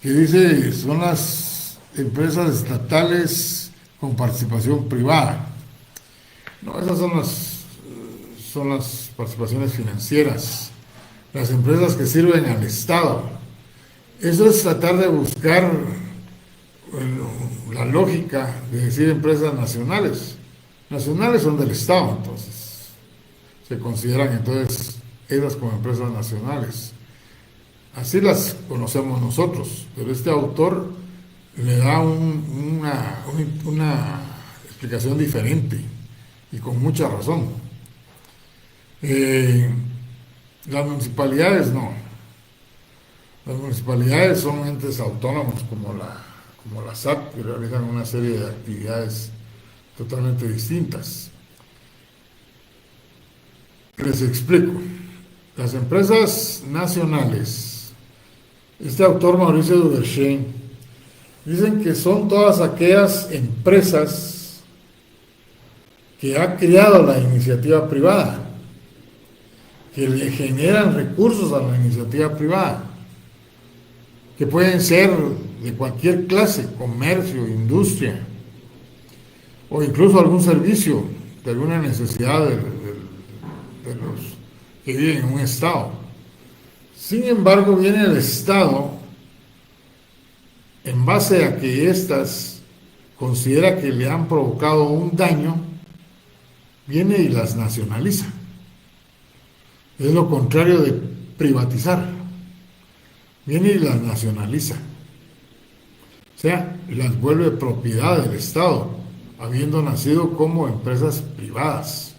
que dice son las empresas estatales con participación privada. No, esas son las participaciones financieras, las empresas que sirven al Estado. Eso es tratar de buscar la lógica de decir empresas nacionales. Nacionales son del Estado, entonces se consideran entonces esas como empresas nacionales. Así las conocemos nosotros, pero este autor le da una explicación diferente y con mucha razón. Las municipalidades no. Las municipalidades son entes autónomos como la SAT, que realizan una serie de actividades totalmente distintas. Les explico. Las empresas nacionales, este autor Mauricio Duverger, dicen que son todas aquellas empresas que ha creado la iniciativa privada, que le generan recursos a la iniciativa privada, que pueden ser de cualquier clase, comercio, industria, o incluso algún servicio de alguna necesidad de los que viven en un estado. Sin embargo, viene el Estado, en base a que éstas considera que le han provocado un daño, viene y las nacionaliza. Es lo contrario de privatizar. Viene y las nacionaliza. O sea, las vuelve propiedad del Estado, habiendo nacido como empresas privadas.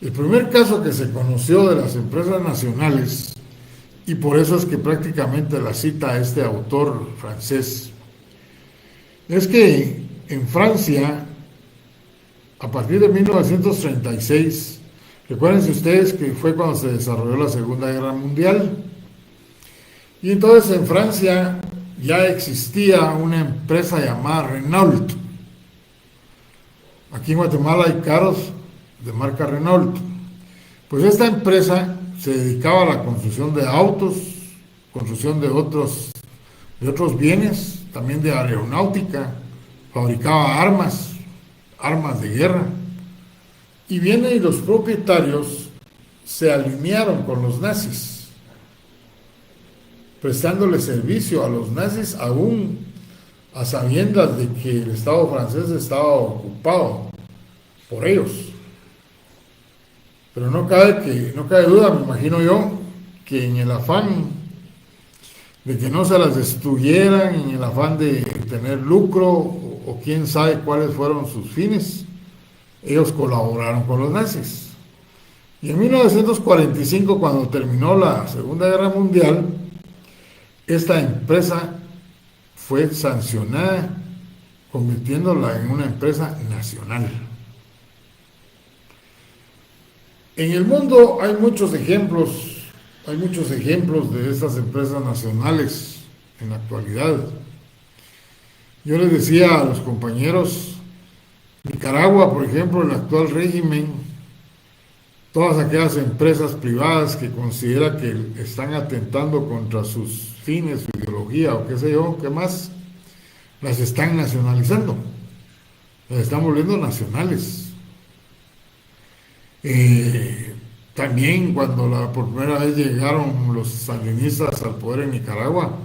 El primer caso que se conoció de las empresas nacionales, y por eso es que prácticamente la cita este autor francés, es que en Francia, a partir de 1936, recuérdense ustedes que fue cuando se desarrolló la Segunda Guerra Mundial, y entonces en Francia ya existía una empresa llamada Renault. Aquí en Guatemala hay carros de marca Renault. Pues esta empresa se dedicaba a la construcción de autos, construcción de otros bienes, también de aeronáutica, fabricaba armas de guerra. Y vienen y los propietarios se alinearon con los nazis, prestándole servicio a los nazis aún a sabiendas de que el Estado francés estaba ocupado por ellos. Pero no cabe duda, me imagino yo, que en el afán de que no se las destruyeran, en el afán de tener lucro, o quién sabe cuáles fueron sus fines, ellos colaboraron con los nazis. Y en 1945, cuando terminó la Segunda Guerra Mundial, esta empresa fue sancionada, convirtiéndola en una empresa nacional. En el mundo hay muchos ejemplos de estas empresas nacionales en la actualidad. Yo les decía a los compañeros, Nicaragua, por ejemplo, el actual régimen, todas aquellas empresas privadas que considera que están atentando contra sus fines, su ideología o qué sé yo, qué más, las están nacionalizando, las están volviendo nacionales. También cuando por primera vez llegaron los sandinistas al poder en Nicaragua,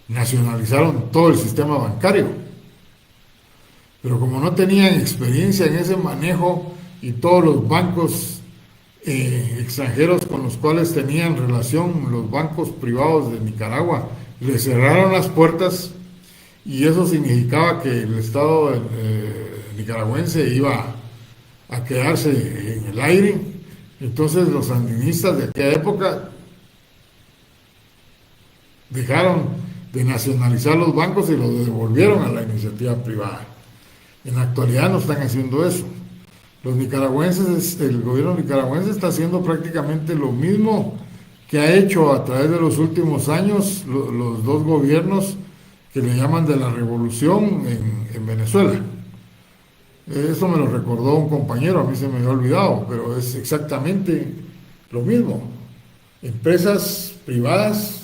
nacionalizaron todo el sistema bancario. Pero como no tenían experiencia en ese manejo y todos los bancos extranjeros con los cuales tenían relación, los bancos privados de Nicaragua, le cerraron las puertas, y eso significaba que el Estado nicaragüense iba a quedarse en el aire. Entonces los sandinistas de aquella época dejaron de nacionalizar los bancos y los devolvieron a la iniciativa privada. En la actualidad no están haciendo eso. Los nicaragüenses, el gobierno nicaragüense está haciendo prácticamente lo mismo que ha hecho a través de los últimos años los dos gobiernos que le llaman de la revolución en Venezuela. Eso me lo recordó un compañero, a mí se me había olvidado, pero es exactamente lo mismo. Empresas privadas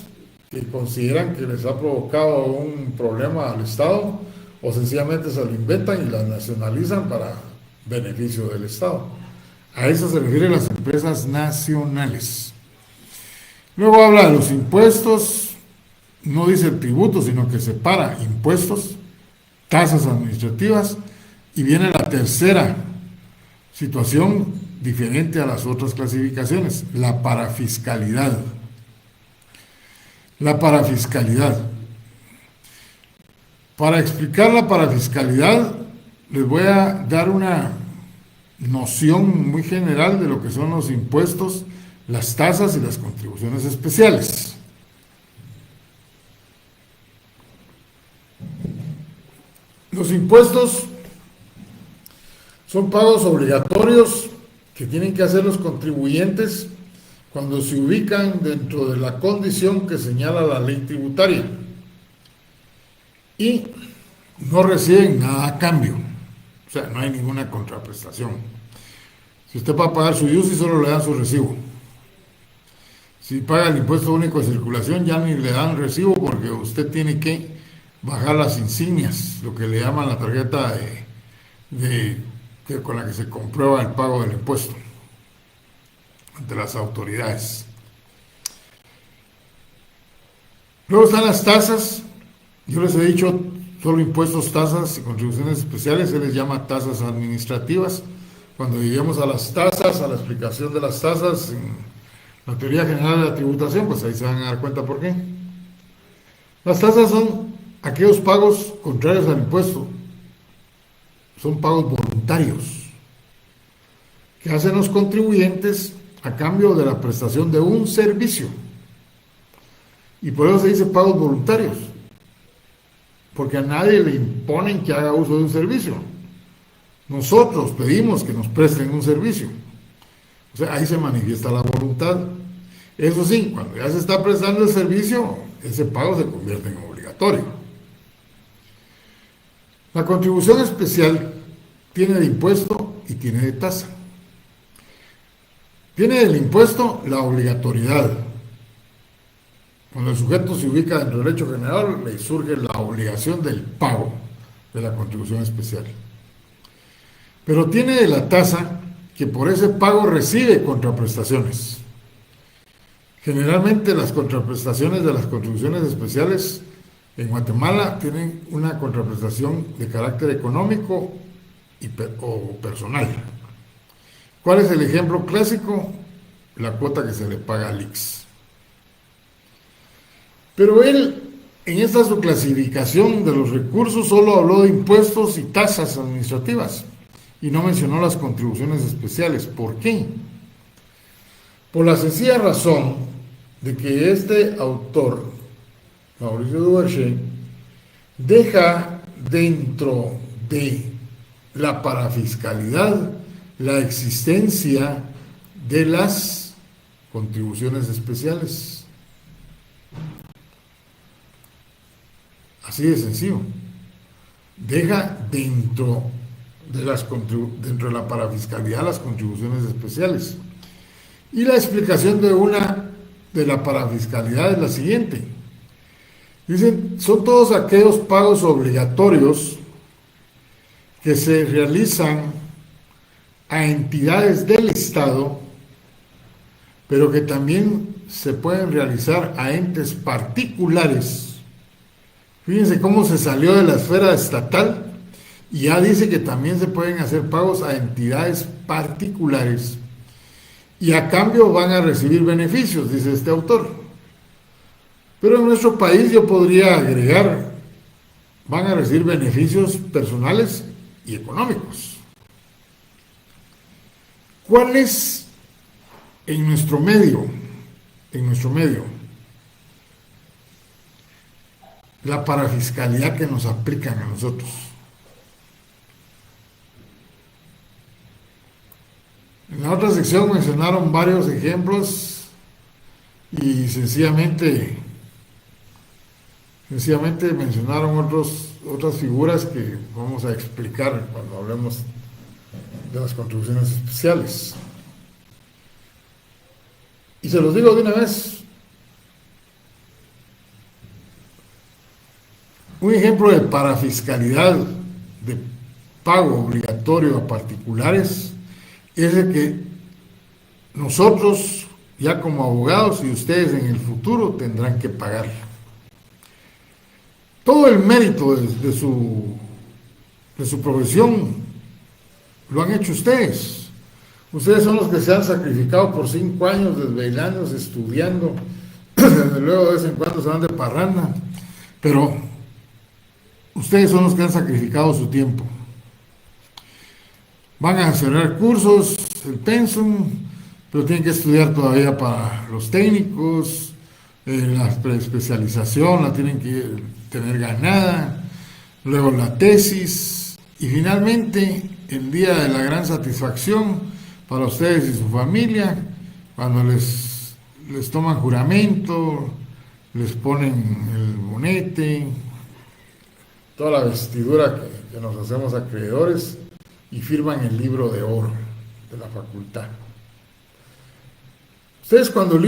que consideran que les ha provocado un problema al Estado, o sencillamente se lo inventan y las nacionalizan para beneficio del Estado. A eso se refieren las empresas nacionales. Luego habla de los impuestos, no dice el tributo, sino que separa impuestos tasas administrativas, y viene la tercera situación diferente a las otras clasificaciones, la parafiscalidad. La parafiscalidad. Para explicar la parafiscalidad, les voy a dar una noción muy general de lo que son los impuestos, las tasas y las contribuciones especiales. Los impuestos son pagos obligatorios que tienen que hacer los contribuyentes cuando se ubican dentro de la condición que señala la ley tributaria y no reciben nada a cambio, o sea, no hay ninguna contraprestación. Si usted va a pagar su IUCI, solo le dan su recibo. Si paga el impuesto único de circulación, ya ni le dan recibo porque usted tiene que bajar las insignias, lo que le llaman la tarjeta con la que se comprueba el pago del impuesto ante las autoridades. Luego están las tasas. Yo les he dicho solo impuestos, tasas y contribuciones especiales, se les llama tasas administrativas. Cuando lleguemos a las tasas, a la explicación de las tasas en la teoría general de la tributación, pues ahí se van a dar cuenta por qué. Las tasas son aquellos pagos contrarios al impuesto, son pagos voluntarios que hacen los contribuyentes a cambio de la prestación de un servicio. Y por eso se dice pagos voluntarios, porque a nadie le imponen que haga uso de un servicio. Nosotros pedimos que nos presten un servicio. O sea, ahí se manifiesta la voluntad. Eso sí, cuando ya se está prestando el servicio, ese pago se convierte en obligatorio. La contribución especial tiene de impuesto y tiene de tasa. Tiene del impuesto la obligatoriedad. Cuando el sujeto se ubica dentro del derecho general, le surge la obligación del pago de la contribución especial. Pero tiene de la tasa que por ese pago recibe contraprestaciones. Generalmente las contraprestaciones de las contribuciones especiales en Guatemala tienen una contraprestación de carácter económico o personal. ¿Cuál es el ejemplo clásico? La cuota que se le paga al IX. Pero él, en esta subclasificación de los recursos, solo habló de impuestos y tasas administrativas y no mencionó las contribuciones especiales. ¿Por qué? Por la sencilla razón de que este autor, Mauricio Duverger, deja dentro de la parafiscalidad la existencia de las contribuciones especiales. Así de sencillo. Deja dentro de la parafiscalidad las contribuciones especiales. Y la explicación de la parafiscalidad es la siguiente. Dicen, son todos aquellos pagos obligatorios que se realizan a entidades del Estado, pero que también se pueden realizar a entes particulares. Fíjense cómo se salió de la esfera estatal y ya dice que también se pueden hacer pagos a entidades particulares y a cambio van a recibir beneficios, dice este autor. Pero en nuestro país yo podría agregar, van a recibir beneficios personales y económicos. ¿Cuál es en nuestro medio, la parafiscalidad que nos aplican a nosotros? En la otra sección mencionaron varios ejemplos y sencillamente mencionaron otras figuras que vamos a explicar cuando hablemos de las contribuciones especiales. Y se los digo de una vez. Un ejemplo de parafiscalidad de pago obligatorio a particulares es el que nosotros, ya como abogados y ustedes en el futuro, tendrán que pagar. Todo el mérito de su de su profesión lo han hecho ustedes. Ustedes son los que se han sacrificado por 5 años desvelándose, estudiando. Desde luego de vez en cuando se van de parranda, pero ustedes son los que han sacrificado su tiempo. Van a cerrar cursos, el pensum, pero tienen que estudiar todavía para los técnicos, la preespecialización la tienen que tener ganada, luego la tesis y finalmente el día de la gran satisfacción para ustedes y su familia, cuando les toman juramento, les ponen el bonete, toda la vestidura que nos hacemos acreedores y firman el libro de oro de la facultad. Ustedes cuando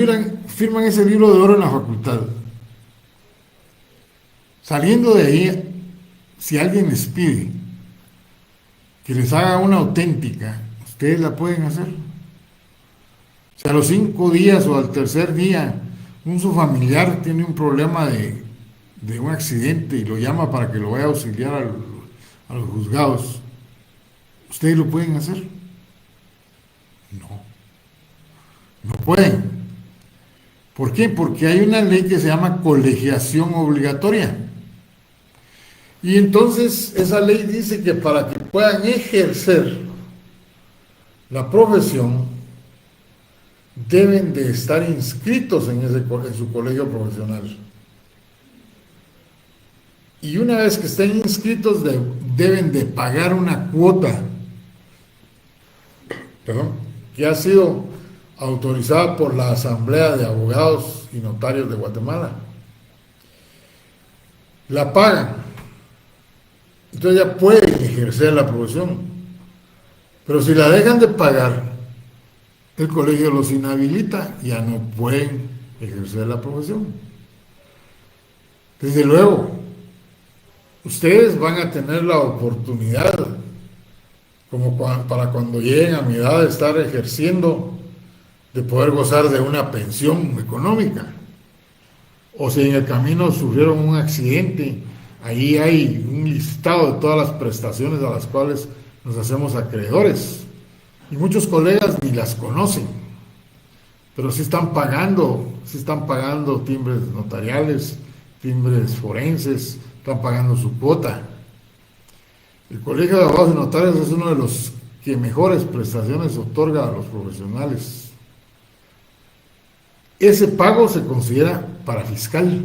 firman ese libro de oro en la facultad, saliendo de ahí, si alguien les pide que les haga una auténtica, ustedes la pueden hacer. Si a los 5 días o al tercer día su familiar tiene un problema de un accidente y lo llama para que lo vaya a auxiliar a los juzgados, ¿ustedes lo pueden hacer? No pueden. ¿Por qué? Porque hay una ley que se llama colegiación obligatoria. Y entonces esa ley dice que para que puedan ejercer la profesión, deben de estar inscritos en su colegio profesional. Y una vez que estén inscritos, deben de pagar una cuota, que ha sido autorizada por la Asamblea de Abogados y Notarios de Guatemala. La pagan. Entonces ya pueden ejercer la profesión. Pero si la dejan de pagar, el colegio los inhabilita, ya no pueden ejercer la profesión. Desde luego, ustedes van a tener la oportunidad, como para cuando lleguen a mi edad, de estar ejerciendo, de poder gozar de una pensión económica. O si en el camino sufrieron un accidente, ahí hay un listado de todas las prestaciones a las cuales nos hacemos acreedores. Y muchos colegas ni las conocen, pero sí están pagando timbres notariales, timbres forenses, están pagando su cuota. El Colegio de Abogados y Notarios es uno de los que mejores prestaciones otorga a los profesionales. Ese pago se considera para fiscal,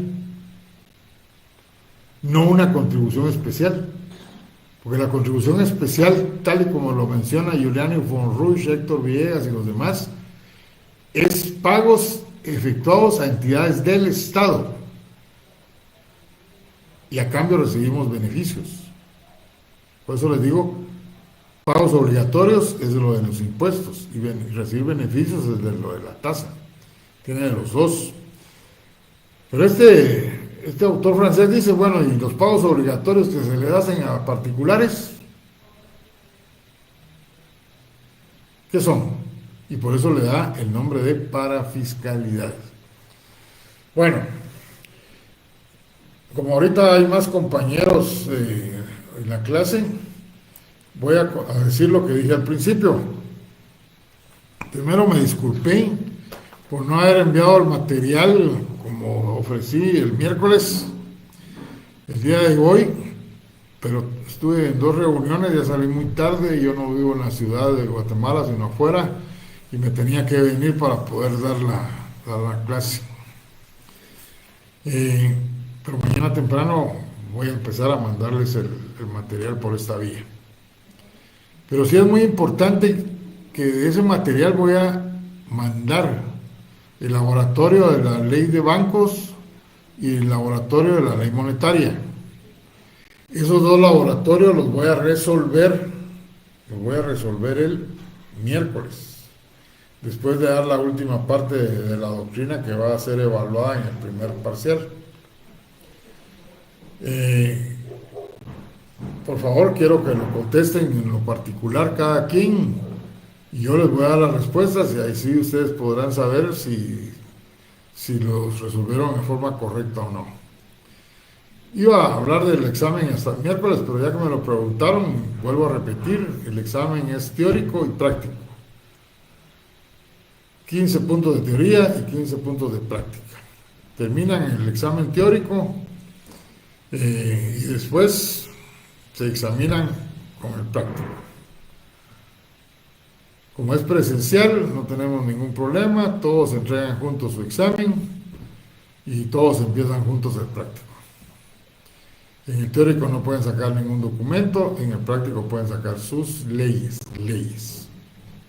no una contribución especial. Porque la contribución especial, tal y como lo menciona Juliano von Ruch, Héctor Villegas y los demás, es pagos efectuados a entidades del Estado. Y a cambio recibimos beneficios. Por eso les digo, pagos obligatorios es lo de los impuestos y recibir beneficios es de lo de la tasa. Tiene de los dos. Pero este autor francés dice, bueno, y los pagos obligatorios que se le hacen a particulares, ¿qué son? Y por eso le da el nombre de parafiscalidad. Bueno, como ahorita hay más compañeros en la clase, voy a decir lo que dije al principio. Primero me disculpé por no haber enviado el material como ofrecí el miércoles, el día de hoy, pero estuve en 2 reuniones, ya salí muy tarde, y yo no vivo en la ciudad de Guatemala, sino afuera, y me tenía que venir para poder dar la clase. Pero mañana temprano voy a empezar a mandarles el material por esta vía. Pero sí es muy importante que de ese material voy a mandar el laboratorio de la ley de bancos y el laboratorio de la ley monetaria. Esos 2 laboratorios los voy a resolver el miércoles, después de dar la última parte de la doctrina que va a ser evaluada en el primer parcial. Por favor, quiero que lo contesten en lo particular cada quien, y yo les voy a dar las respuestas, y ahí sí ustedes podrán saber si los resolvieron de forma correcta o no. Iba a hablar del examen hasta el miércoles, pero ya que me lo preguntaron, vuelvo a repetir, el examen es teórico y práctico. 15 puntos de teoría y 15 puntos de práctica. Terminan el examen teórico y después se examinan con el práctico. Como es presencial, no tenemos ningún problema, todos entregan juntos su examen y todos empiezan juntos el práctico. En el teórico no pueden sacar ningún documento, en el práctico pueden sacar sus leyes,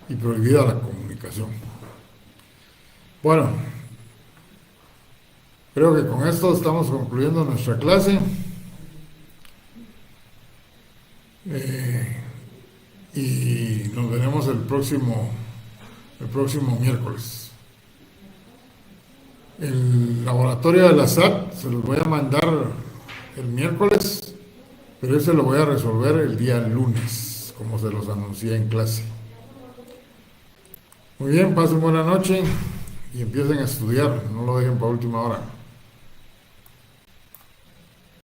y prohibida la comunicación. Bueno, creo que con esto estamos concluyendo nuestra clase. Y nos veremos el próximo miércoles. El laboratorio de la SAT se los voy a mandar el miércoles, pero ese lo voy a resolver el día lunes, como se los anuncié en clase. Muy bien, pasen buena noche y empiecen a estudiar, no lo dejen para última hora.